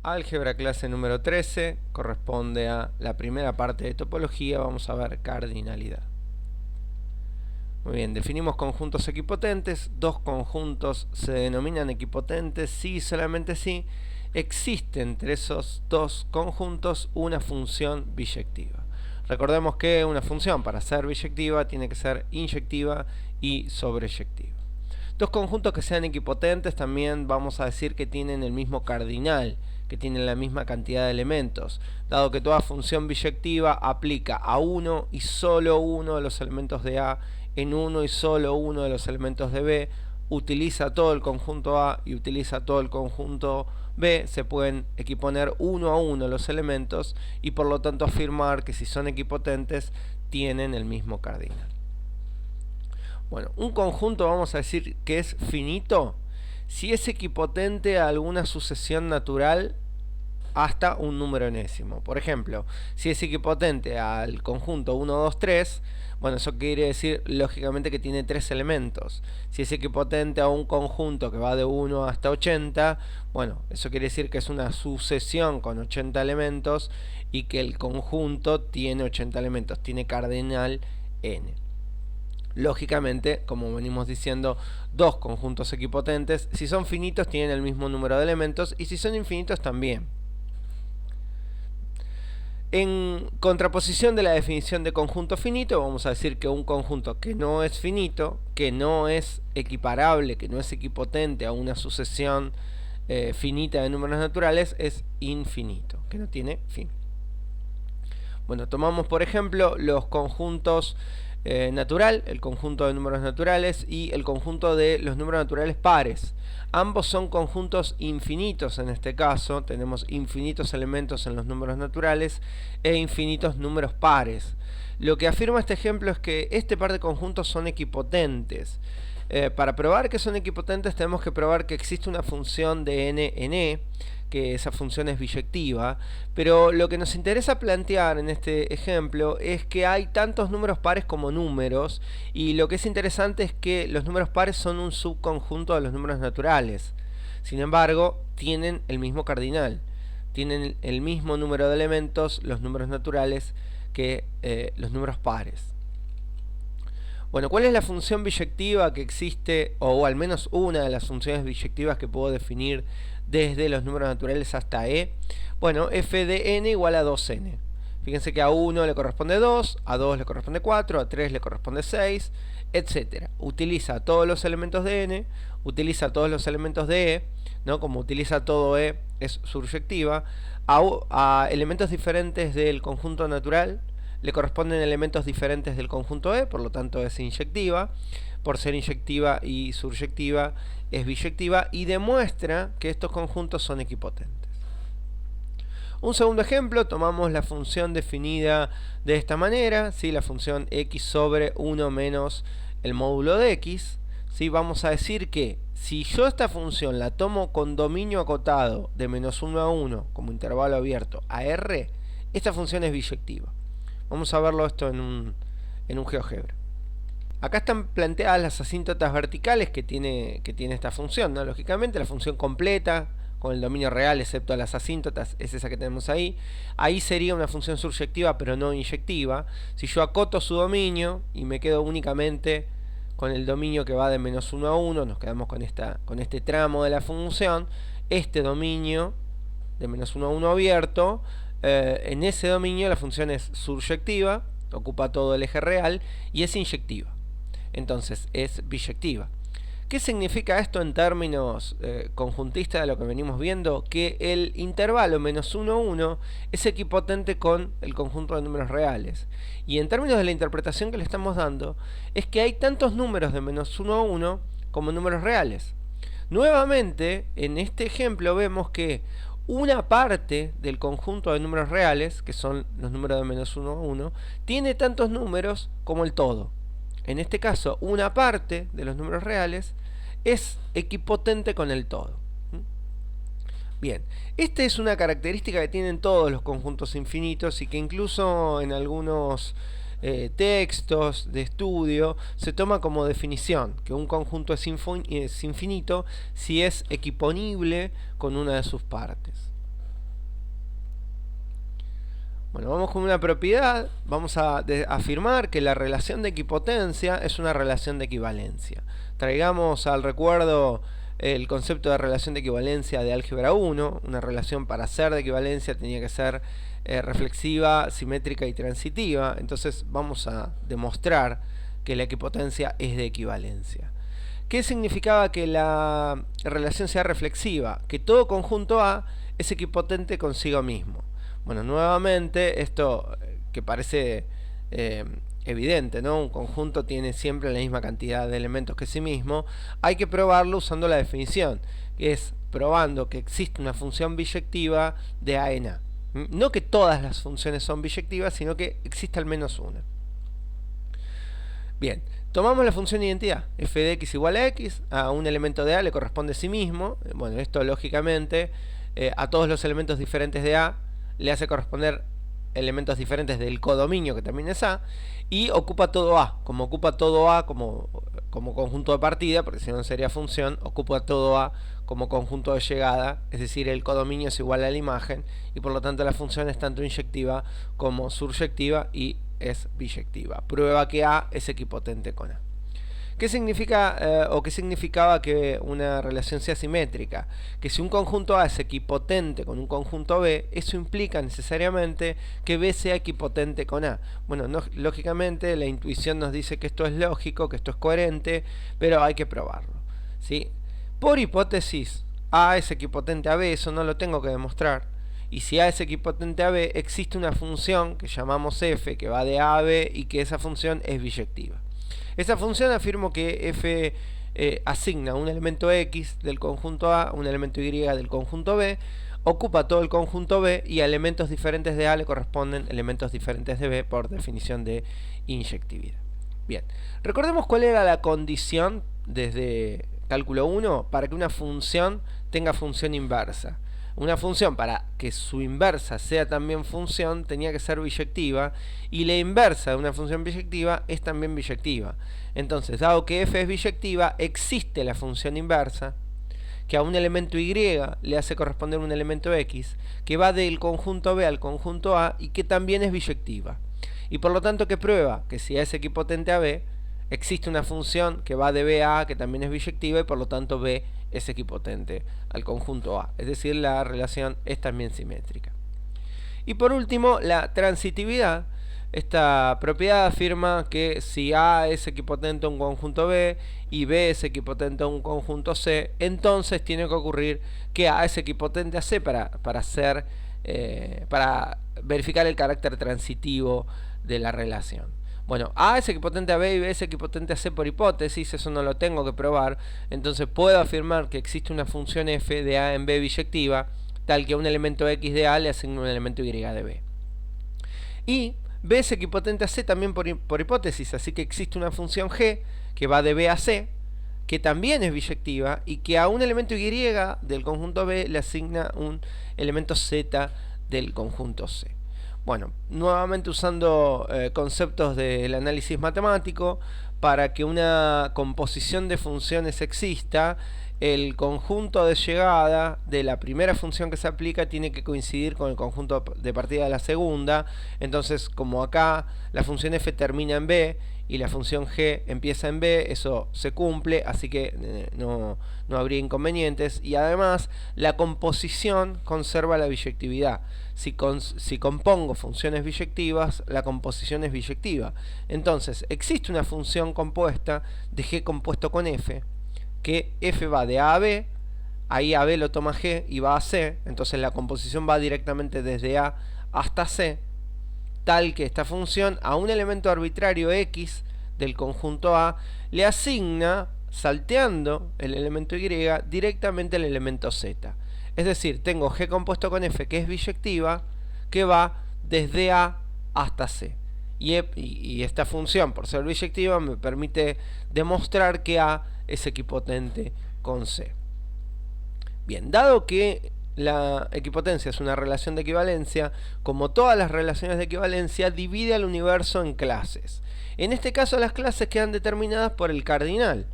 Álgebra clase número 13, corresponde a la primera parte de topología. Vamos a ver cardinalidad. Muy bien, definimos conjuntos equipotentes. Dos conjuntos se denominan equipotentes si y solamente si existe entre esos dos conjuntos una función biyectiva. Recordemos que una función, para ser biyectiva, tiene que ser inyectiva y sobreyectiva. Dos conjuntos que sean equipotentes también vamos a decir que tienen el mismo cardinal, que tienen la misma cantidad de elementos, dado que toda función biyectiva aplica a uno y solo uno de los elementos de A en uno y solo uno de los elementos de B, utiliza todo el conjunto A y utiliza todo el conjunto B, se pueden equiponer uno a uno los elementos y por lo tanto afirmar que si son equipotentes tienen el mismo cardinal. Bueno, un conjunto vamos a decir que es finito si es equipotente a alguna sucesión natural hasta un número enésimo. Por ejemplo, si es equipotente al conjunto 1, 2, 3, bueno, eso quiere decir lógicamente que tiene 3 elementos. Si es equipotente a un conjunto que va de 1 hasta 80, bueno, eso quiere decir que es una sucesión con 80 elementos y que el conjunto tiene 80 elementos, tiene cardinal n. Lógicamente, como venimos diciendo, dos conjuntos equipotentes, si son finitos tienen el mismo número de elementos y si son infinitos también. En contraposición de la definición de conjunto finito, vamos a decir que un conjunto que no es finito, que no es equiparable, que no es equipotente a una sucesión finita de números naturales, es infinito, que no tiene fin. Bueno, tomamos por ejemplo los conjuntos natural, el conjunto de números naturales y el conjunto de los números naturales pares. Ambos son conjuntos infinitos en este caso, tenemos infinitos elementos en los números naturales e infinitos números pares. Lo que afirma este ejemplo es que este par de conjuntos son equipotentes. Para probar que son equipotentes tenemos que probar que existe una función de n en e, que esa función es biyectiva, pero lo que nos interesa plantear en este ejemplo es que hay tantos números pares como números, y lo que es interesante es que los números pares son un subconjunto de los números naturales. Sin embargo, tienen el mismo cardinal, tienen el mismo número de elementos los números naturales que los números pares. Bueno, ¿cuál es la función biyectiva que existe, o al menos una de las funciones biyectivas que puedo definir desde los números naturales hasta e? Bueno, f de n igual a 2n. Fíjense que a 1 le corresponde 2, a 2 le corresponde 4, a 3 le corresponde 6, etc. Utiliza todos los elementos de n, utiliza todos los elementos de e, ¿no? Como utiliza todo e, es suryectiva. A elementos diferentes del conjunto natural le corresponden elementos diferentes del conjunto E, por lo tanto es inyectiva. Por ser inyectiva y suryectiva es biyectiva y demuestra que estos conjuntos son equipotentes. Un segundo ejemplo, tomamos la función definida de esta manera, ¿sí? La función x sobre 1 menos el módulo de x. ¿Sí? Vamos a decir que si yo esta función la tomo con dominio acotado de menos 1 a 1 como intervalo abierto a R, esta función es biyectiva. Vamos a verlo esto en un GeoGebra. Acá están planteadas las asíntotas verticales que tiene esta función, ¿no? Lógicamente la función completa con el dominio real excepto las asíntotas es esa que tenemos ahí. Ahí sería una función suryectiva pero no inyectiva. Si yo acoto su dominio y me quedo únicamente con el dominio que va de menos 1 a 1, nos quedamos con este tramo de la función, este dominio de menos 1 a 1 abierto, en ese dominio la función es suryectiva, ocupa todo el eje real y es inyectiva. Entonces es biyectiva. ¿Qué significa esto en términos conjuntistas de lo que venimos viendo? Que el intervalo menos 1 a 1 es equipotente con el conjunto de números reales. Y en términos de la interpretación que le estamos dando, es que hay tantos números de menos 1 a 1 como números reales. Nuevamente, en este ejemplo vemos que una parte del conjunto de números reales, que son los números de menos 1 a 1, tiene tantos números como el todo. En este caso, una parte de los números reales es equipotente con el todo. Bien, esta es una característica que tienen todos los conjuntos infinitos y que incluso en algunos textos de estudio se toma como definición, que un conjunto es infinito si es equiponible con una de sus partes. Bueno, vamos con una propiedad, vamos a afirmar que la relación de equipotencia es una relación de equivalencia. Traigamos al recuerdo el concepto de relación de equivalencia de álgebra 1, una relación para ser de equivalencia tenía que ser reflexiva, simétrica y transitiva, entonces vamos a demostrar que la equipotencia es de equivalencia. ¿Qué significaba que la relación sea reflexiva? Que todo conjunto A es equipotente consigo mismo. Bueno, nuevamente, esto que parece evidente, ¿no? Un conjunto tiene siempre la misma cantidad de elementos que sí mismo. Hay que probarlo usando la definición, que es probando que existe una función biyectiva de A en A. No que todas las funciones son biyectivas, sino que existe al menos una. Bien, tomamos la función de identidad, f de x igual a x, a un elemento de A le corresponde a sí mismo. Bueno, esto lógicamente a todos los elementos diferentes de A le hace corresponder elementos diferentes del codominio, que también es A, y ocupa todo A. Como ocupa todo A como conjunto de partida, porque si no sería función, ocupa todo A como conjunto de llegada, es decir, el codominio es igual a la imagen, y por lo tanto la función es tanto inyectiva como surjectiva y es biyectiva. Prueba que A es equipotente con A. ¿Qué significa o qué significaba que una relación sea simétrica? Que si un conjunto A es equipotente con un conjunto B, eso implica necesariamente que B sea equipotente con A. Bueno, lógicamente la intuición nos dice que esto es lógico, que esto es coherente, pero hay que probarlo, ¿sí? Por hipótesis, A es equipotente a B, eso no lo tengo que demostrar. Y si A es equipotente a B, existe una función que llamamos f, que va de A a B, y que esa función es biyectiva. Esa función afirmo que f asigna un elemento x del conjunto A, un elemento y del conjunto B, ocupa todo el conjunto B y a elementos diferentes de A le corresponden elementos diferentes de B por definición de inyectividad. Bien, recordemos cuál era la condición desde cálculo 1 para que una función tenga función inversa. Una función, para que su inversa sea también función, tenía que ser biyectiva, y la inversa de una función biyectiva es también biyectiva. Entonces, dado que f es biyectiva, existe la función inversa, que a un elemento y le hace corresponder un elemento x, que va del conjunto B al conjunto A, y que también es biyectiva. Y por lo tanto, que prueba que si A es equipotente a B, existe una función que va de B a A, que también es biyectiva, y por lo tanto B es equipotente al conjunto A. Es decir, la relación es también simétrica. Y por último, la transitividad. Esta propiedad afirma que si A es equipotente a un conjunto B y B es equipotente a un conjunto C, entonces tiene que ocurrir que A es equipotente a C para verificar el carácter transitivo de la relación. Bueno, A es equipotente a B y B es equipotente a C por hipótesis, eso no lo tengo que probar, entonces puedo afirmar que existe una función f de A en B biyectiva, tal que a un elemento x de A le asigne un elemento y de B. Y B es equipotente a C también por hipótesis, así que existe una función g que va de B a C, que también es biyectiva, y que a un elemento y del conjunto B le asigna un elemento z del conjunto C. Bueno, nuevamente usando conceptos del análisis matemático, para que una composición de funciones exista, el conjunto de llegada de la primera función que se aplica tiene que coincidir con el conjunto de partida de la segunda. Entonces, como acá la función f termina en B y la función g empieza en B, eso se cumple, así que no habría inconvenientes. Y además, la composición conserva la biyectividad. Si compongo funciones biyectivas, la composición es biyectiva. Entonces, existe una función compuesta de g compuesto con f, que f va de A a B, ahí a B lo toma g y va a C, entonces la composición va directamente desde A hasta C, tal que esta función a un elemento arbitrario x del conjunto A le asigna, salteando el elemento y, directamente el elemento z. Es decir, tengo g compuesto con f, que es biyectiva, que va desde A hasta C. Y esta función, por ser biyectiva, me permite demostrar que A es equipotente con C. Bien, dado que la equipotencia es una relación de equivalencia, como todas las relaciones de equivalencia, divide al universo en clases. En este caso, las clases quedan determinadas por el cardinal.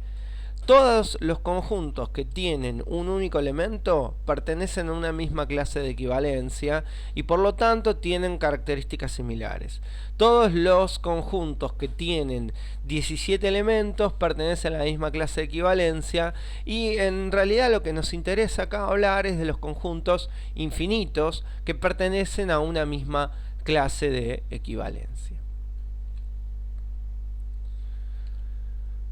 todos los conjuntos que tienen un único elemento pertenecen a una misma clase de equivalencia y por lo tanto tienen características similares. Todos los conjuntos que tienen 17 elementos pertenecen a la misma clase de equivalencia y en realidad lo que nos interesa acá hablar es de los conjuntos infinitos que pertenecen a una misma clase de equivalencia.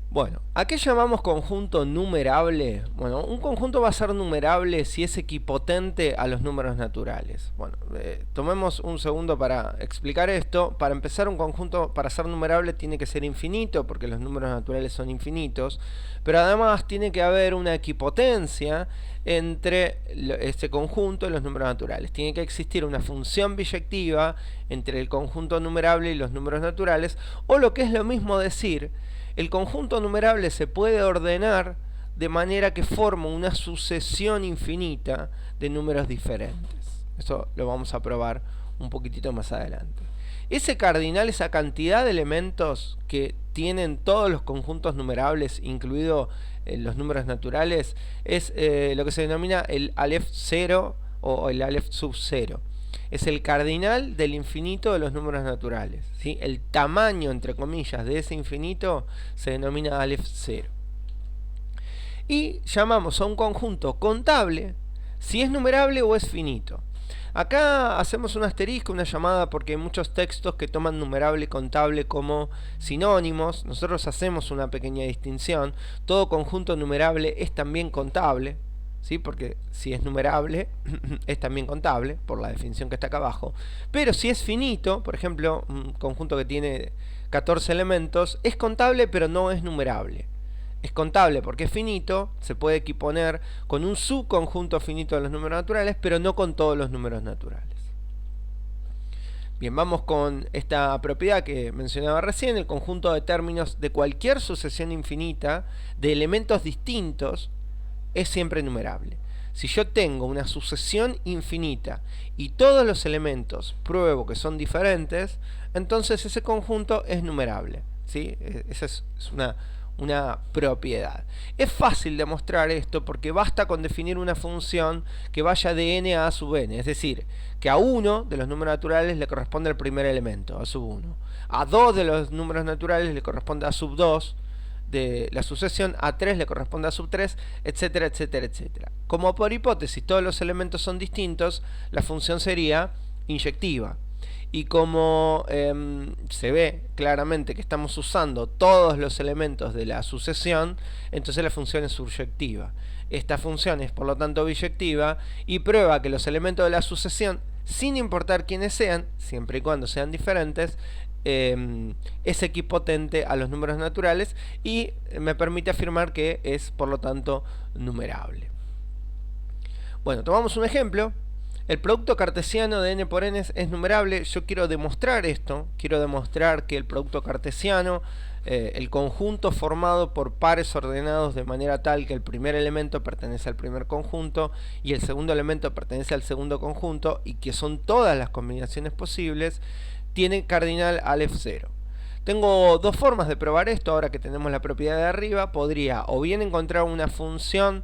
Bueno, ¿a qué llamamos conjunto numerable? Bueno, un conjunto va a ser numerable si es equipotente a los números naturales. Bueno, tomemos un segundo para explicar esto. Para empezar, un conjunto para ser numerable tiene que ser infinito, porque los números naturales son infinitos, pero además tiene que haber una equipotencia entre este conjunto y los números naturales. Tiene que existir una función biyectiva entre el conjunto numerable y los números naturales, o lo que es lo mismo decir, el conjunto numerable se puede ordenar de manera que forma una sucesión infinita de números diferentes. Eso lo vamos a probar un poquitito más adelante. Ese cardinal, esa cantidad de elementos que tienen todos los conjuntos numerables, incluidos los números naturales, es lo que se denomina el Aleph 0 o el Aleph sub 0. Es el cardinal del infinito de los números naturales, ¿sí? El tamaño, entre comillas, de ese infinito se denomina Aleph 0. Y llamamos a un conjunto contable si es numerable o es finito. Acá hacemos un asterisco, una llamada, porque hay muchos textos que toman numerable y contable como sinónimos. Nosotros hacemos una pequeña distinción. Todo conjunto numerable es también contable, ¿sí? Porque si es numerable es también contable, por la definición que está acá abajo. Pero si es finito, por ejemplo, un conjunto que tiene 14 elementos, es contable pero no es numerable. Es contable porque es finito, se puede equiponer con un subconjunto finito de los números naturales, pero no con todos los números naturales. Bien, vamos con esta propiedad que mencionaba recién. El conjunto de términos de cualquier sucesión infinita de elementos distintos es siempre numerable. Si yo tengo una sucesión infinita y todos los elementos pruebo que son diferentes, entonces ese conjunto es numerable, ¿sí? Esa es una propiedad. Es fácil demostrar esto porque basta con definir una función que vaya de n a sub n, es decir, que a uno de los números naturales le corresponde el primer elemento, a sub 1. A 2 de los números naturales le corresponde a sub 2 de la sucesión, a 3 le corresponde a sub 3, etcétera, etcétera, etcétera. Como por hipótesis todos los elementos son distintos, la función sería inyectiva. Y como se ve claramente que estamos usando todos los elementos de la sucesión, entonces la función es surjectiva. Esta función es por lo tanto biyectiva y prueba que los elementos de la sucesión, sin importar quiénes sean, siempre y cuando sean diferentes, es equipotente a los números naturales y me permite afirmar que es por lo tanto numerable. Bueno, tomamos un ejemplo. El producto cartesiano de n por n es numerable. Yo quiero demostrar esto. Quiero demostrar que el producto cartesiano, el conjunto formado por pares ordenados de manera tal que el primer elemento pertenece al primer conjunto y el segundo elemento pertenece al segundo conjunto, y que son todas las combinaciones posibles, tiene cardinal Aleph 0. Tengo dos formas de probar esto. Ahora que tenemos la propiedad de arriba, podría o bien encontrar una función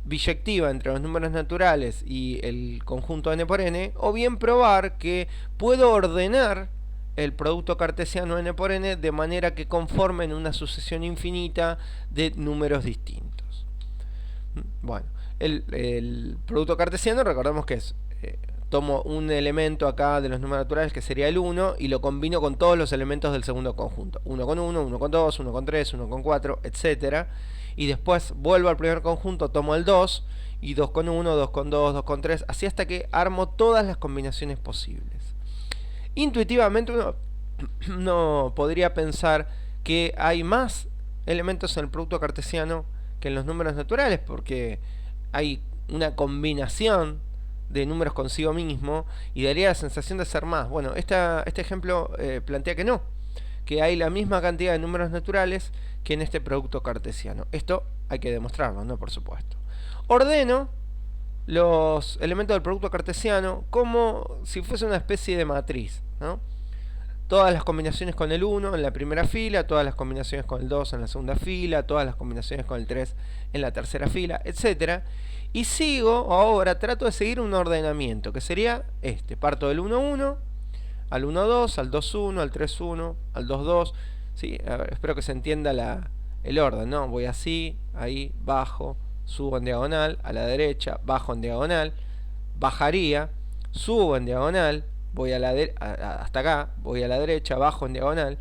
biyectiva entre los números naturales y el conjunto n por n, o bien probar que puedo ordenar el producto cartesiano n por n de manera que conformen una sucesión infinita de números distintos. Bueno, el producto cartesiano, recordemos que es tomo un elemento acá de los números naturales que sería el 1 y lo combino con todos los elementos del segundo conjunto, 1 con 1, 1 con 2, 1 con 3, 1 con 4, etcétera. Y después vuelvo al primer conjunto, tomo el 2 y 2 con 1, 2 con 2, 2 con 3, así hasta que armo todas las combinaciones posibles. Intuitivamente uno podría pensar que hay más elementos en el producto cartesiano que en los números naturales, porque hay una combinación de números consigo mismo y daría la sensación de ser más. Bueno, este ejemplo plantea que no, que hay la misma cantidad de números naturales que en este producto cartesiano. Esto hay que demostrarlo, ¿no? Por supuesto. Ordeno los elementos del producto cartesiano como si fuese una especie de matriz, ¿no? todas las combinaciones con el 1 en la primera fila, todas las combinaciones con el 2 en la segunda fila, todas las combinaciones con el 3 en la tercera fila, etc. Y sigo, ahora trato de seguir un ordenamiento, que sería este. Parto del 1-1, al 1-2, al 2-1, al 3-1, al 2-2. ¿Sí? A ver, espero que se entienda el orden, ¿no? Voy así, ahí, bajo, subo en diagonal, a la derecha, bajo en diagonal, bajaría, subo en diagonal, voy hasta acá, voy a la derecha, bajo en diagonal.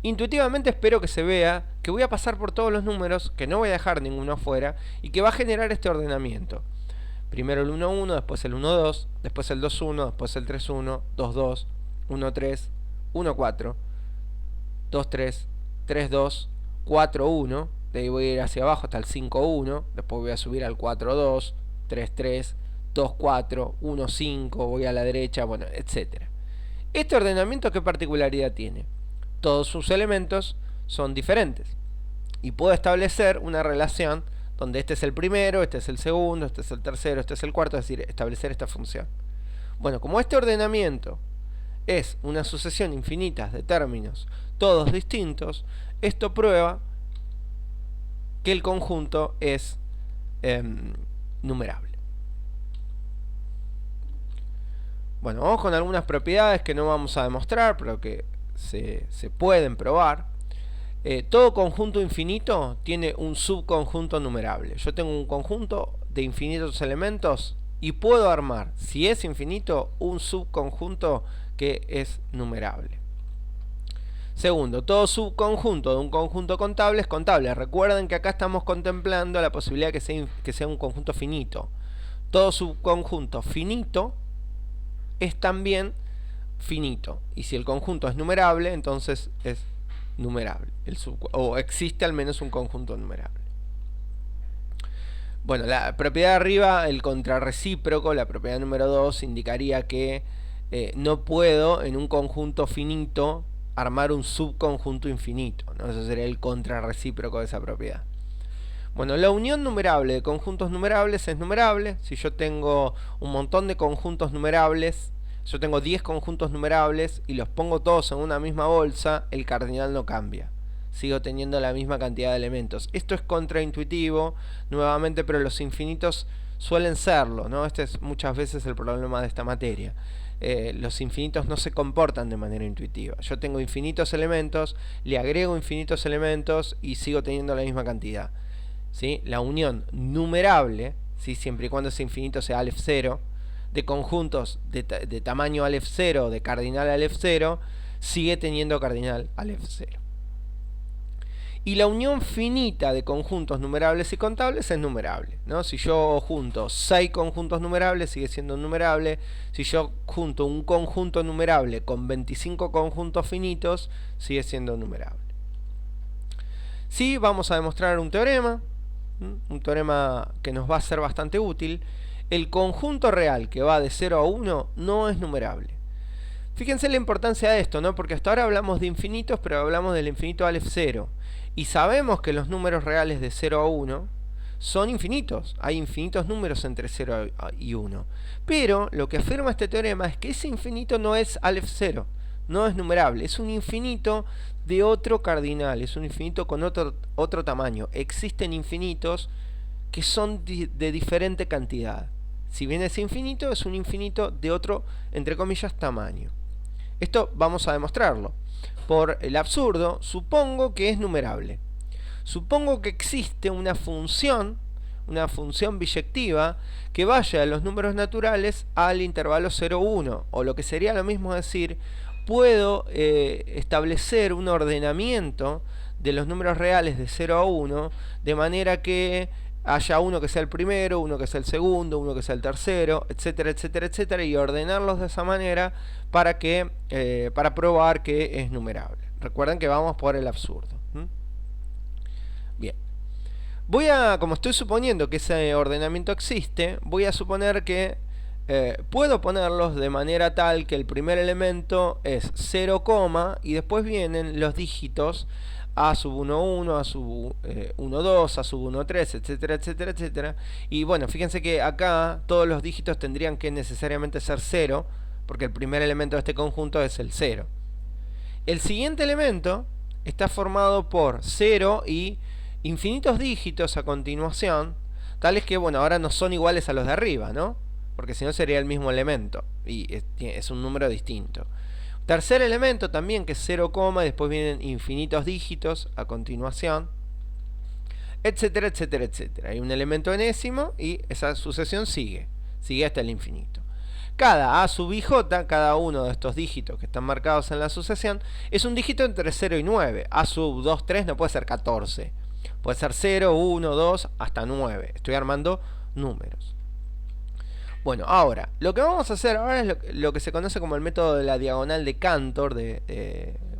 Intuitivamente espero que se vea que voy a pasar por todos los números, que no voy a dejar ninguno afuera y que va a generar este ordenamiento. Primero el 1-1, después el 1-2, después el 2-1, después el 3-1, 2-2, 1-3, 1-4, 2-3, 3-2, 4-1. De ahí voy a ir hacia abajo hasta el 5-1, después voy a subir al 4-2, 3-3, 2-4, 1-5, voy a la derecha, bueno, etc. Este ordenamiento, ¿qué particularidad tiene? Todos sus elementos son diferentes y puedo establecer una relación donde este es el primero, este es el segundo, este es el tercero, este es el cuarto, es decir, establecer esta función. Bueno, como este ordenamiento es una sucesión infinita de términos, todos distintos, esto prueba que el conjunto es numerable. Bueno, vamos con algunas propiedades que no vamos a demostrar, pero que se pueden probar. Todo conjunto infinito tiene un subconjunto numerable. Yo tengo un conjunto de infinitos elementos y puedo armar, si es infinito, un subconjunto que es numerable. Segundo, todo subconjunto de un conjunto contable es contable. Recuerden que acá estamos contemplando la posibilidad de que sea un conjunto finito. Todo subconjunto finito es también finito. Y si el conjunto es numerable, entonces es numerable. O existe al menos un conjunto numerable. Bueno, la propiedad de arriba, el contrarrecíproco, la propiedad número 2, indicaría que no puedo en un conjunto finito armar un subconjunto infinito, ¿no? Eso sería el contrarrecíproco de esa propiedad. Bueno, la unión numerable de conjuntos numerables es numerable. Si yo tengo un montón de conjuntos numerables, yo tengo 10 conjuntos numerables y los pongo todos en una misma bolsa, el cardinal no cambia. Sigo teniendo la misma cantidad de elementos. Esto es contraintuitivo, nuevamente, pero los infinitos suelen serlo, ¿no? Este es muchas veces el problema de esta materia. Los infinitos no se comportan de manera intuitiva. Yo tengo infinitos elementos, le agrego infinitos elementos y sigo teniendo la misma cantidad. ¿Sí? La unión numerable, ¿sí? Siempre y cuando ese infinito sea Aleph 0, de conjuntos de tamaño Aleph 0, de cardinal Aleph 0, sigue teniendo cardinal Aleph 0. Y la unión finita de conjuntos numerables y contables es numerable, ¿no? Si yo junto 6 conjuntos numerables, sigue siendo numerable. Si yo junto un conjunto numerable con 25 conjuntos finitos, sigue siendo numerable. Sí, vamos a demostrar un teorema que nos va a ser bastante útil. El conjunto real que va de 0 a 1 no es numerable. Fíjense la importancia de esto, ¿no? Porque hasta ahora hablamos de infinitos, pero hablamos del infinito Aleph 0. Y sabemos que los números reales de 0 a 1 son infinitos. Hay infinitos números entre 0 y 1. Pero lo que afirma este teorema es que ese infinito no es Aleph 0. No es numerable. Es un infinito de otro cardinal. Es un infinito con otro tamaño. Existen infinitos que son de diferente cantidad. Si bien es infinito, es un infinito de otro, entre comillas, tamaño. Esto vamos a demostrarlo. Por el absurdo, supongo que es numerable. Supongo que existe una función biyectiva que vaya de los números naturales al intervalo 0,1. O lo que sería lo mismo decir, puedo establecer un ordenamiento de los números reales de 0 a 1, de manera que haya uno que sea el primero, uno que sea el segundo, uno que sea el tercero, etcétera, etcétera, etcétera, y ordenarlos de esa manera para probar que es numerable. Recuerden que vamos por el absurdo. Bien. Como estoy suponiendo que ese ordenamiento existe, voy a suponer que puedo ponerlos de manera tal que el primer elemento es 0, y después vienen los dígitos a sub 1,1, a sub 1,2, a sub 1,3, etcétera, etcétera, etcétera. Y bueno, fíjense que acá todos los dígitos tendrían que necesariamente ser 0, porque el primer elemento de este conjunto es el 0. El siguiente elemento está formado por 0 y infinitos dígitos a continuación, tales que, bueno, ahora no son iguales a los de arriba, ¿no? Porque si no sería el mismo elemento y es un número distinto. Tercer elemento también, que es 0, y después vienen infinitos dígitos a continuación, etcétera, etcétera, etcétera. Hay un elemento enésimo y esa sucesión sigue hasta el infinito. Cada a sub i j, cada uno de estos dígitos que están marcados en la sucesión, es un dígito entre 0 y 9. A sub 2, 3 no puede ser 14. Puede ser 0, 1, 2, hasta 9. Estoy armando números. Bueno, ahora, lo que vamos a hacer ahora es lo que se conoce como el método de la diagonal de Cantor,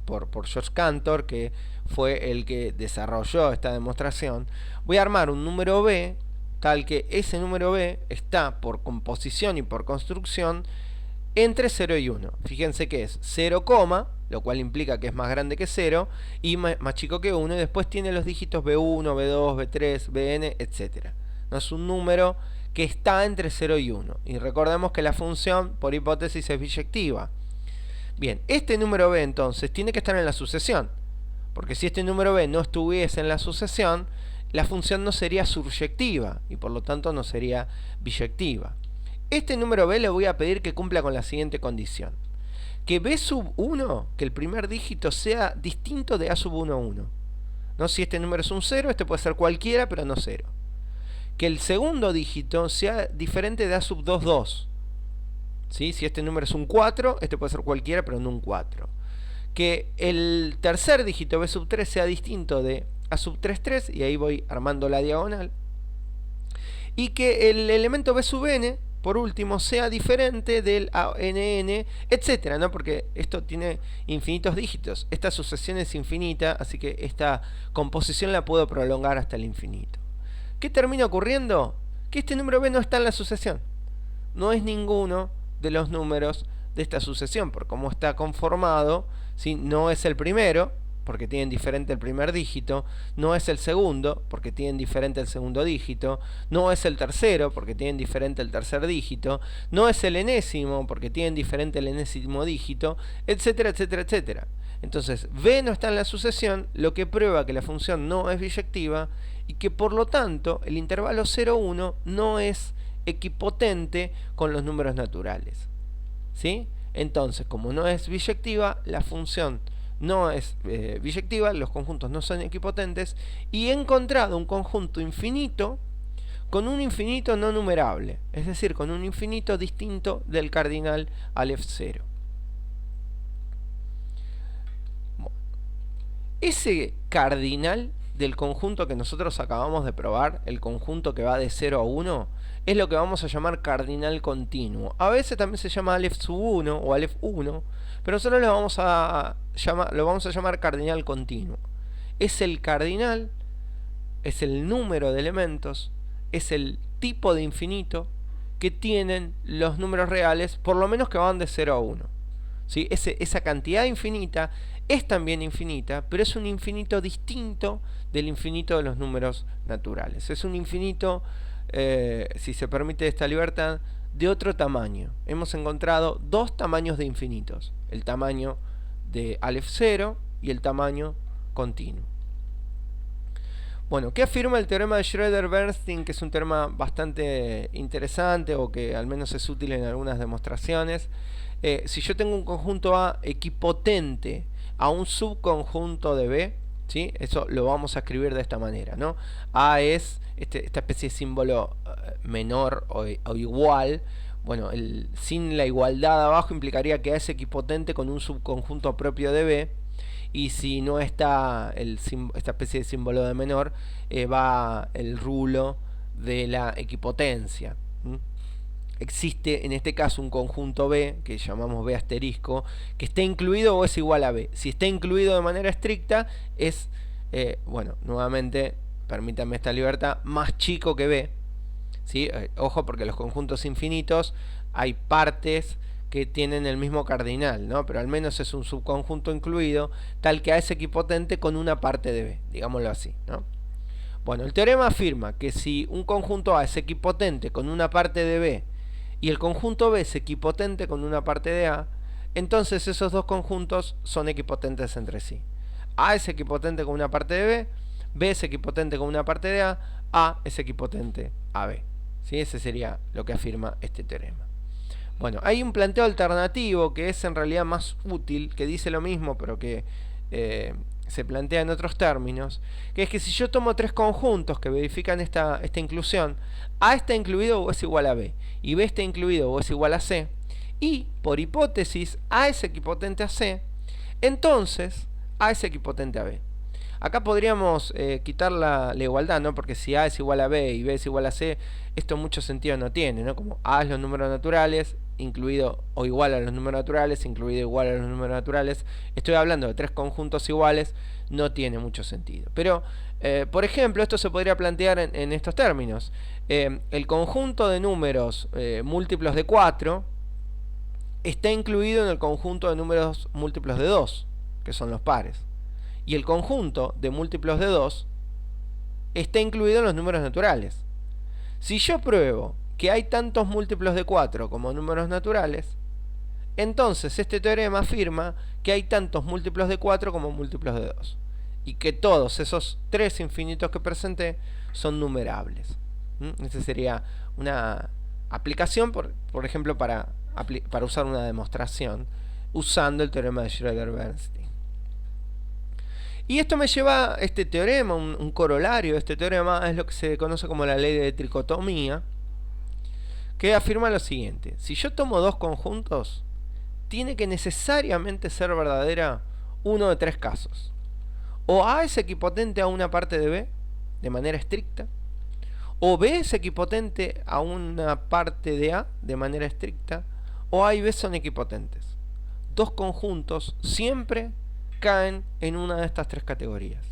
por George Cantor, que fue el que desarrolló esta demostración. Voy a armar un número b, tal que ese número b está por composición y por construcción entre 0 y 1. Fíjense que es 0, lo cual implica que es más grande que 0 y más chico que 1, y después tiene los dígitos b1, b2, b3, bn, etc. No es un número que está entre 0 y 1. Y recordemos que la función, por hipótesis, es biyectiva. Bien, este número b entonces tiene que estar en la sucesión, porque si este número b no estuviese en la sucesión, la función no sería suryectiva y por lo tanto no sería biyectiva. Este número b le voy a pedir que cumpla con la siguiente condición: que b sub 1, que el primer dígito sea distinto de a sub 1, 1. ¿No? Si este número es un 0, este puede ser cualquiera, pero no 0. Que el segundo dígito sea diferente de a sub 2, 2. ¿Sí? Si este número es un 4, este puede ser cualquiera, pero no un 4. Que el tercer dígito b sub 3 sea distinto de a sub 3, 3, y ahí voy armando la diagonal. Y que el elemento b sub n, por último, sea diferente del ANN, etcétera, ¿no? Porque esto tiene infinitos dígitos. Esta sucesión es infinita, así que esta composición la puedo prolongar hasta el infinito. ¿Qué termina ocurriendo? Que este número b no está en la sucesión. No es ninguno de los números de esta sucesión, por cómo está conformado, ¿sí? No es el primero, porque tienen diferente el primer dígito, no es el segundo, porque tienen diferente el segundo dígito, no es el tercero, porque tienen diferente el tercer dígito, no es el enésimo, porque tienen diferente el enésimo dígito, etcétera, etcétera, etcétera. Entonces, b no está en la sucesión, lo que prueba que la función no es biyectiva y que por lo tanto el intervalo 0, 1 no es equipotente con los números naturales. ¿Sí? Entonces, como no es biyectiva, la función no es biyectiva, los conjuntos no son equipotentes, y he encontrado un conjunto infinito con un infinito no numerable, es decir, con un infinito distinto del cardinal Aleph 0. Bueno, ese cardinal del conjunto que nosotros acabamos de probar, el conjunto que va de 0 a 1, es lo que vamos a llamar cardinal continuo. A veces también se llama Aleph sub 1 o Aleph 1, pero nosotros lo vamos a llamar cardinal continuo. Es el cardinal, es el número de elementos, es el tipo de infinito que tienen los números reales, por lo menos que van de 0 a 1. ¿Sí? Esa cantidad infinita es también infinita, pero es un infinito distinto del infinito de los números naturales. Es un infinito, si se permite esta libertad, de otro tamaño. Hemos encontrado dos tamaños de infinitos: el tamaño de Aleph 0 y el tamaño continuo. Bueno, ¿qué afirma el teorema de Schroeder-Bernstein? Que es un teorema bastante interesante, o que al menos es útil en algunas demostraciones. Si yo tengo un conjunto A equipotente a un subconjunto de B, ¿sí? Eso lo vamos a escribir de esta manera, ¿no? A es esta especie de símbolo menor o igual. Bueno, sin la igualdad abajo implicaría que A es equipotente con un subconjunto propio de B. Y si no está esta especie de símbolo de menor, va el rulo de la equipotencia. Existe en este caso un conjunto B, que llamamos B asterisco, que esté incluido o es igual a B. Si está incluido de manera estricta, es, bueno, nuevamente, permítanme esta libertad, más chico que B. ¿Sí? Ojo, porque los conjuntos infinitos hay partes que tienen el mismo cardinal, ¿no? Pero al menos es un subconjunto incluido, tal que A es equipotente con una parte de B, digámoslo así, ¿no? Bueno, el teorema afirma que si un conjunto A es equipotente con una parte de B y el conjunto B es equipotente con una parte de A, entonces esos dos conjuntos son equipotentes entre sí. A es equipotente con una parte de B, B es equipotente con una parte de A es equipotente a B. ¿Sí? Ese sería lo que afirma este teorema. Bueno, hay un planteo alternativo que es en realidad más útil, que dice lo mismo, pero que se plantea en otros términos, que es que si yo tomo tres conjuntos que verifican esta inclusión, A está incluido o es igual a B, y B está incluido o es igual a C, y por hipótesis A es equipotente a C, entonces A es equipotente a B. Acá podríamos quitar la igualdad, ¿no? Porque si A es igual a B y B es igual a C, esto mucho sentido no tiene, ¿no? Como A es los números naturales, incluido o igual a los números naturales, incluido igual a los números naturales. Estoy hablando de tres conjuntos iguales, no tiene mucho sentido. Pero, por ejemplo, esto se podría plantear en estos términos. El conjunto de números múltiplos de 4 está incluido en el conjunto de números múltiplos de 2, que son los pares. Y el conjunto de múltiplos de 2 está incluido en los números naturales. Si yo pruebo que hay tantos múltiplos de 4 como números naturales, entonces este teorema afirma que hay tantos múltiplos de 4 como múltiplos de 2. Y que todos esos tres infinitos que presenté son numerables. Esta sería una aplicación, por ejemplo, para usar una demostración usando el teorema de Schroeder-Bernstein. Y esto me lleva a este teorema, un corolario de este teorema, es lo que se conoce como la ley de tricotomía, que afirma lo siguiente: si yo tomo dos conjuntos, tiene que necesariamente ser verdadera uno de tres casos. O A es equipotente a una parte de B, de manera estricta, o B es equipotente a una parte de A, de manera estricta, o A y B son equipotentes. Dos conjuntos siempre caen en una de estas tres categorías.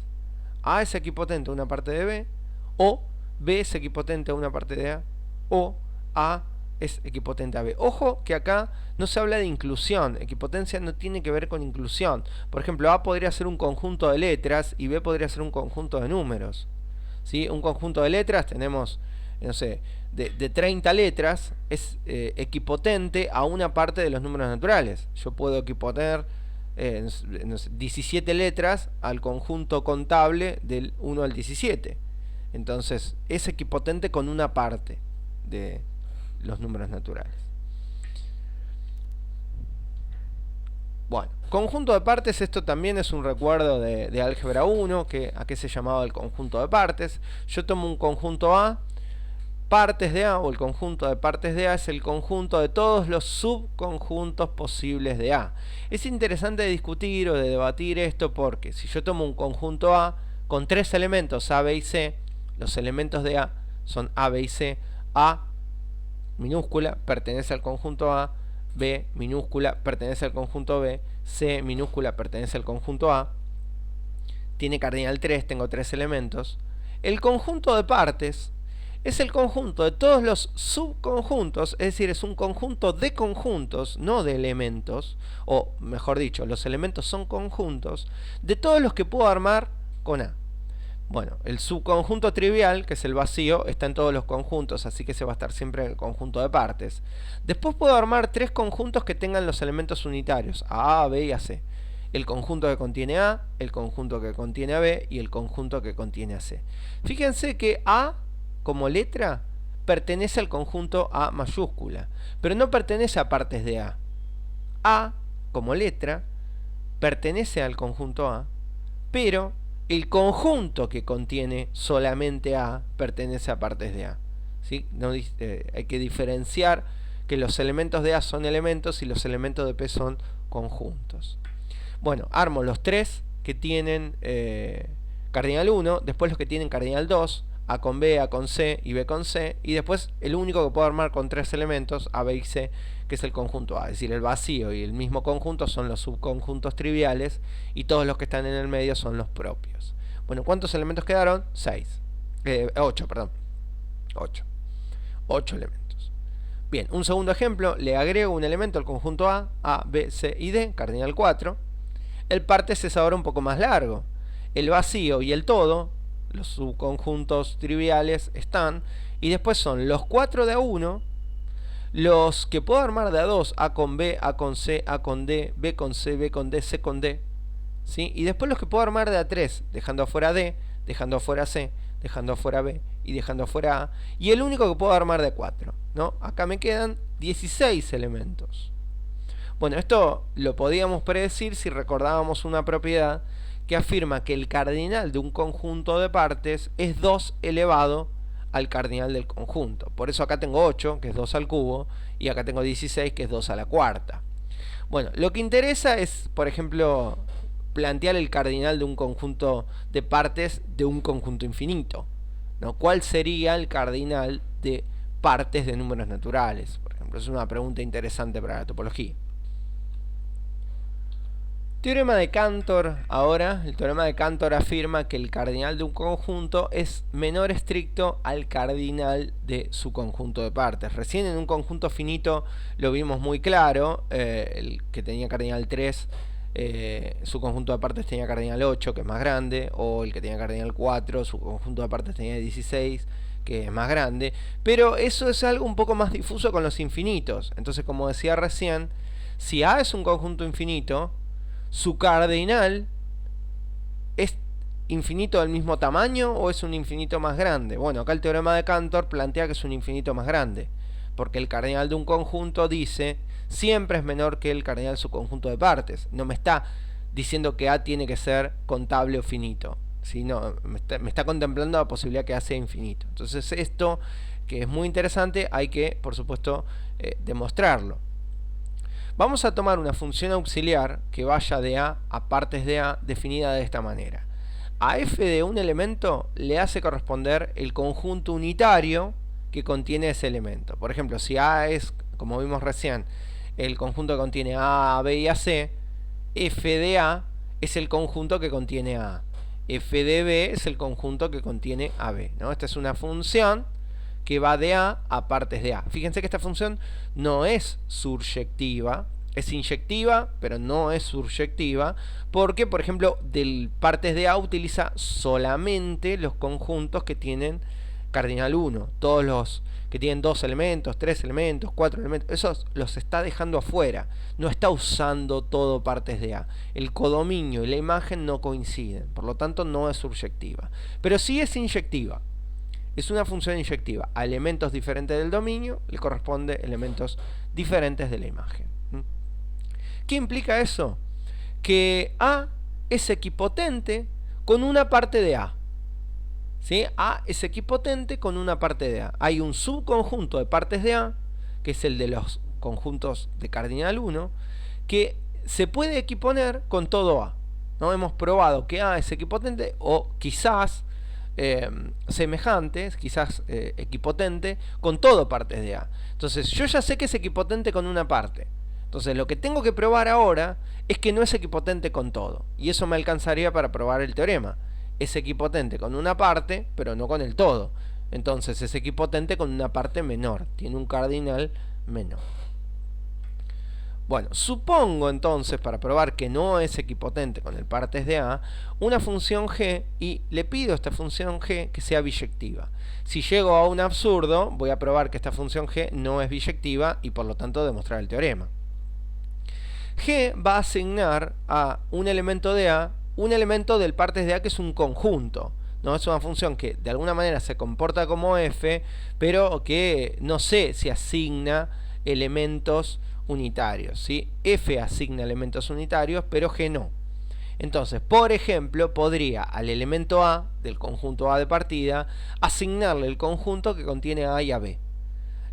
A es equipotente a una parte de B, o B es equipotente a una parte de A, o A es equipotente a B. Ojo que acá no se habla de inclusión. Equipotencia no tiene que ver con inclusión. Por ejemplo, A podría ser un conjunto de letras y B podría ser un conjunto de números. ¿Sí? Un conjunto de letras, tenemos, no sé, de 30 letras, es equipotente a una parte de los números naturales. Yo puedo equipotener 17 letras al conjunto contable del 1 al 17. Entonces es equipotente con una parte de los números naturales. Bueno, conjunto de partes, esto también es un recuerdo de álgebra 1, a qué se llamaba el conjunto de partes. Yo tomo un conjunto A, partes de A, o el conjunto de partes de A es el conjunto de todos los subconjuntos posibles de A. Es interesante discutir o de debatir esto porque si yo tomo un conjunto A con tres elementos A, B y C, los elementos de A son A, B y C. A minúscula pertenece al conjunto A, B minúscula pertenece al conjunto B, C minúscula pertenece al conjunto A, tiene cardinal 3, tengo tres elementos. El conjunto de partes es el conjunto de todos los subconjuntos, es decir, es un conjunto de conjuntos, no de elementos, o mejor dicho, los elementos son conjuntos, de todos los que puedo armar con A. Bueno, el subconjunto trivial, que es el vacío, está en todos los conjuntos, así que se va a estar siempre en el conjunto de partes. Después puedo armar tres conjuntos que tengan los elementos unitarios, a B y a C. El conjunto que contiene A, el conjunto que contiene a B y el conjunto que contiene a C. Fíjense que A como letra pertenece al conjunto A mayúscula, pero no pertenece a partes de A. A como letra pertenece al conjunto A, pero el conjunto que contiene solamente A pertenece a partes de A. ¿Sí? No, hay que diferenciar que los elementos de A son elementos y los elementos de P son conjuntos. Bueno, armo los tres que tienen cardinal 1, después los que tienen cardinal 2, A con B, A con C y B con C, y después el único que puedo armar con tres elementos, A, B y C, que es el conjunto A. Es decir, el vacío y el mismo conjunto son los subconjuntos triviales y todos los que están en el medio son los propios. Bueno, ¿cuántos elementos quedaron? 8, perdón. 8 elementos. Bien, un segundo ejemplo, le agrego un elemento al conjunto A, B, C y D, cardinal 4. El partes es ahora un poco más largo. El vacío y el todo, los subconjuntos triviales están, y después son los 4 de A1 Los que puedo armar de a dos, A con B, A con C, A con D, B con C, B con D, C con D, ¿sí? Y después los que puedo armar de a tres, dejando afuera D, dejando afuera C, dejando afuera B y dejando afuera A. Y el único que puedo armar de 4, ¿no? Acá me quedan 16 elementos. Bueno, esto lo podíamos predecir si recordábamos una propiedad que afirma que el cardinal de un conjunto de partes es 2 elevado al cardinal del conjunto. Por eso acá tengo 8, que es 2 al cubo, y acá tengo 16, que es 2 a la cuarta. Bueno, lo que interesa es, por ejemplo, plantear el cardinal de un conjunto de partes de un conjunto infinito, ¿no? ¿Cuál sería el cardinal de partes de números naturales? Por ejemplo, es una pregunta interesante para la topología. Teorema de Cantor. Ahora, el teorema de Cantor afirma que el cardinal de un conjunto es menor estricto al cardinal de su conjunto de partes. Recién en un conjunto finito lo vimos muy claro, el que tenía cardinal 3, su conjunto de partes tenía cardinal 8, que es más grande, o el que tenía cardinal 4, su conjunto de partes tenía 16, que es más grande, pero eso es algo un poco más difuso con los infinitos. Entonces, como decía recién, si A es un conjunto infinito, ¿su cardinal es infinito del mismo tamaño o es un infinito más grande? Bueno, acá el teorema de Cantor plantea que es un infinito más grande, porque el cardinal de un conjunto dice siempre es menor que el cardinal de su conjunto de partes. No me está diciendo que A tiene que ser contable o finito, sino me está contemplando la posibilidad que A sea infinito. Entonces esto, que es muy interesante, hay que, por supuesto, demostrarlo. Vamos a tomar una función auxiliar que vaya de A a partes de A definida de esta manera. A f de un elemento le hace corresponder el conjunto unitario que contiene ese elemento. Por ejemplo, si A es, como vimos recién, el conjunto que contiene A, B y AC, f de A es el conjunto que contiene A. F de B es el conjunto que contiene AB, ¿no? Esta es una función que va de A a partes de A. Fíjense que esta función no es surjectiva, es inyectiva, pero no es surjectiva, porque, por ejemplo, del partes de A utiliza solamente los conjuntos que tienen cardinal 1. Todos los que tienen 2 elementos, 3 elementos, 4 elementos, esos los está dejando afuera. No está usando todo partes de A. El codominio y la imagen no coinciden, por lo tanto no es surjectiva. Pero sí es inyectiva. Es una función inyectiva. A elementos diferentes del dominio le corresponde elementos diferentes de la imagen. ¿Qué implica eso? Que A es equipotente con una parte de A. ¿Sí? A es equipotente con una parte de A. Hay un subconjunto de partes de A, que es el de los conjuntos de cardinal 1, que se puede equiponer con todo A, ¿no? Hemos probado que A es equipotente o quizás semejante, quizás equipotente con todo partes de A. Entonces yo ya sé que es equipotente con una parte. Entonces lo que tengo que probar ahora es que no es equipotente con todo. Y eso me alcanzaría para probar el teorema. Es equipotente con una parte, pero no con el todo. Entonces es equipotente con una parte menor. Tiene un cardinal menor. Bueno, supongo entonces, para probar que no es equipotente con el partes de A, una función g, y le pido a esta función g que sea biyectiva. Si llego a un absurdo, voy a probar que esta función g no es biyectiva y por lo tanto demostrar el teorema. G va a asignar a un elemento de A un elemento del partes de A que es un conjunto, ¿no? Es una función que de alguna manera se comporta como f, pero que no sé si asigna elementos unitarios, ¿sí? F asigna elementos unitarios, pero G no. Entonces, por ejemplo, podría al elemento A del conjunto A de partida asignarle el conjunto que contiene A y AB.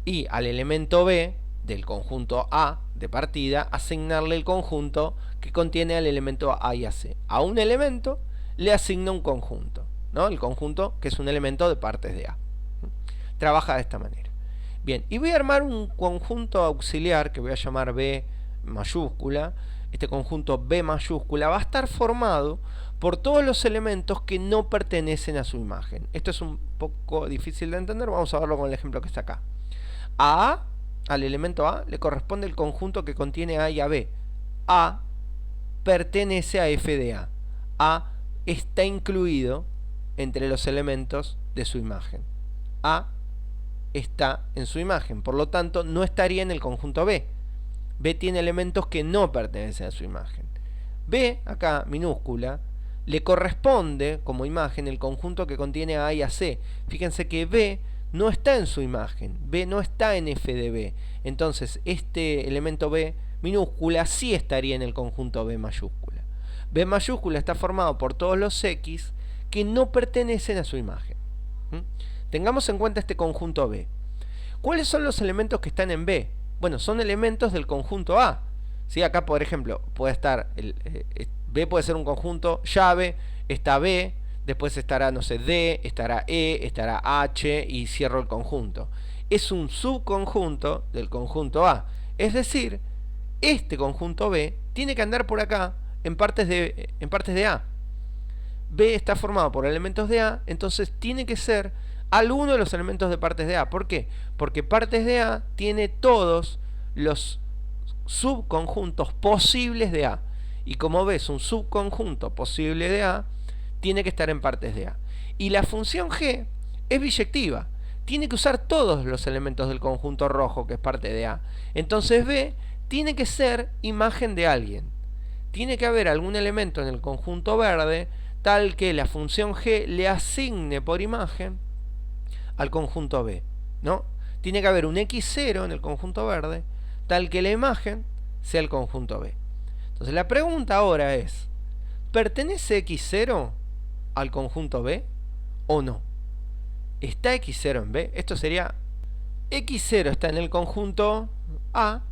Y al elemento B del conjunto A de partida asignarle el conjunto que contiene al elemento A y AC. A un elemento le asigna un conjunto, ¿no? El conjunto que es un elemento de partes de A. Trabaja de esta manera. Bien, y voy a armar un conjunto auxiliar que voy a llamar B mayúscula. Este conjunto B mayúscula va a estar formado por todos los elementos que no pertenecen a su imagen. Esto es un poco difícil de entender, vamos a verlo con el ejemplo que está acá. Al elemento A le corresponde el conjunto que contiene A y AB. A pertenece a f de A. A está incluido entre los elementos de su imagen. A está en su imagen, por lo tanto no estaría en el conjunto B. B tiene elementos que no pertenecen a su imagen. B, acá minúscula, le corresponde como imagen el conjunto que contiene a A y a C. Fíjense que B no está en su imagen, B no está en F de B. Entonces este elemento B minúscula sí estaría en el conjunto B mayúscula. B mayúscula está formado por todos los X que no pertenecen a su imagen. Tengamos en cuenta este conjunto B. ¿Cuáles son los elementos que están en B? Bueno, son elementos del conjunto A. ¿Sí? Acá, por ejemplo, puede estar B puede ser un conjunto llave, está B, después estará, no sé, D, estará E, estará H y cierro el conjunto. Es un subconjunto del conjunto A. Es decir, este conjunto B tiene que andar por acá en partes de A. B está formado por elementos de A, entonces tiene que ser alguno de los elementos de partes de A. ¿Por qué? Porque partes de A tiene todos los subconjuntos posibles de A. Y como ves, un subconjunto posible de A tiene que estar en partes de A. Y la función G es biyectiva. Tiene que usar todos los elementos del conjunto rojo, que es parte de A. Entonces B tiene que ser imagen de alguien. Tiene que haber algún elemento en el conjunto verde tal que la función G le asigne por imagen al conjunto B, ¿no? Tiene que haber un X0 en el conjunto verde tal que la imagen sea el conjunto B. Entonces la pregunta ahora es, ¿pertenece X0 al conjunto B o no? ¿Está X0 en B? Esto sería, X0 está en el conjunto A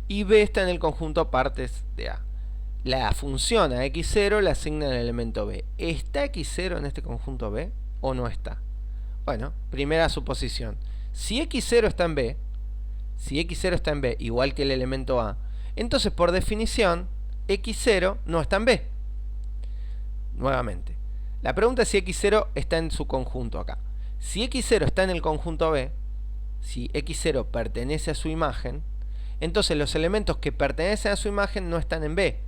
y B está en el conjunto partes de A. La función a X0 la asigna el elemento B. ¿Está X0 en este conjunto B o no está? Bueno, primera suposición. Si X0 está en B, igual que el elemento A, entonces por definición X0 no está en B. Nuevamente, la pregunta es si X0 está en su conjunto acá. Si X0 está en el conjunto B, si X0 pertenece a su imagen, entonces los elementos que pertenecen a su imagen no están en B.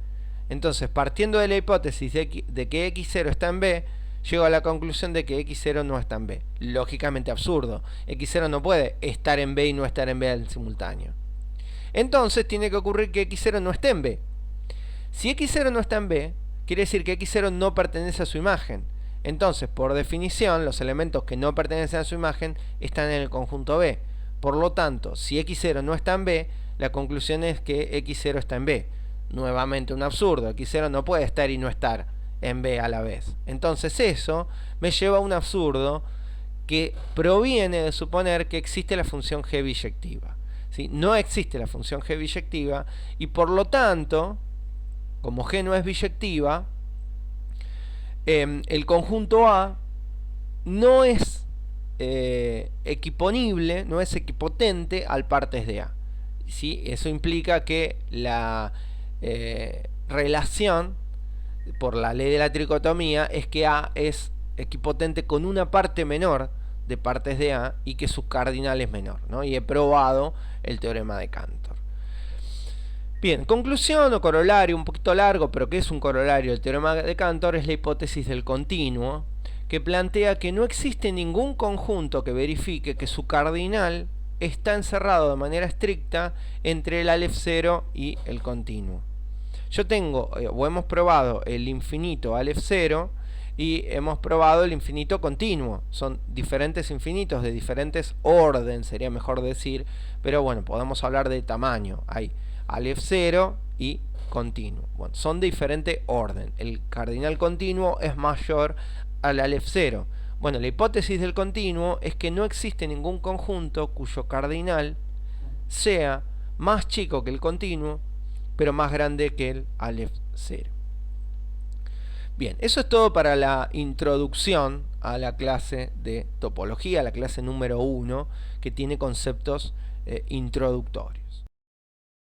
Entonces, partiendo de la hipótesis de que X0 está en B, llego a la conclusión de que X0 no está en B. Lógicamente absurdo. X0 no puede estar en B y no estar en B al simultáneo. Entonces tiene que ocurrir que X0 no esté en B. Si X0 no está en B, quiere decir que X0 no pertenece a su imagen. Entonces, por definición, los elementos que no pertenecen a su imagen están en el conjunto B. Por lo tanto, si X0 no está en B, la conclusión es que X0 está en B. Nuevamente un absurdo. X0 no puede estar y no estar en B a la vez. Entonces eso me lleva a un absurdo que proviene de suponer que existe la función G biyectiva. ¿Sí? No existe la función G biyectiva y por lo tanto, como G no es biyectiva, el conjunto A no es equiponible, no es equipotente al partes de A. ¿Sí? Eso implica que la relación por la ley de la tricotomía es que A es equipotente con una parte menor de partes de A y que su cardinal es menor, ¿no? Y he probado el teorema de Cantor. Bien, conclusión o corolario un poquito largo, pero que es un corolario del teorema de Cantor, es la hipótesis del continuo, que plantea que no existe ningún conjunto que verifique que su cardinal está encerrado de manera estricta entre el Aleph 0 y el continuo. Yo tengo, o hemos probado el infinito Aleph 0 y hemos probado el infinito continuo. Son diferentes infinitos de diferentes orden, sería mejor decir, pero bueno, podemos hablar de tamaño. Hay Aleph 0 y continuo. Bueno, son de diferente orden. El cardinal continuo es mayor al Aleph 0. Bueno, la hipótesis del continuo es que no existe ningún conjunto cuyo cardinal sea más chico que el continuo, pero más grande que el Aleph 0. Bien, eso es todo para la introducción a la clase de topología, la clase número 1, que tiene conceptos introductorios.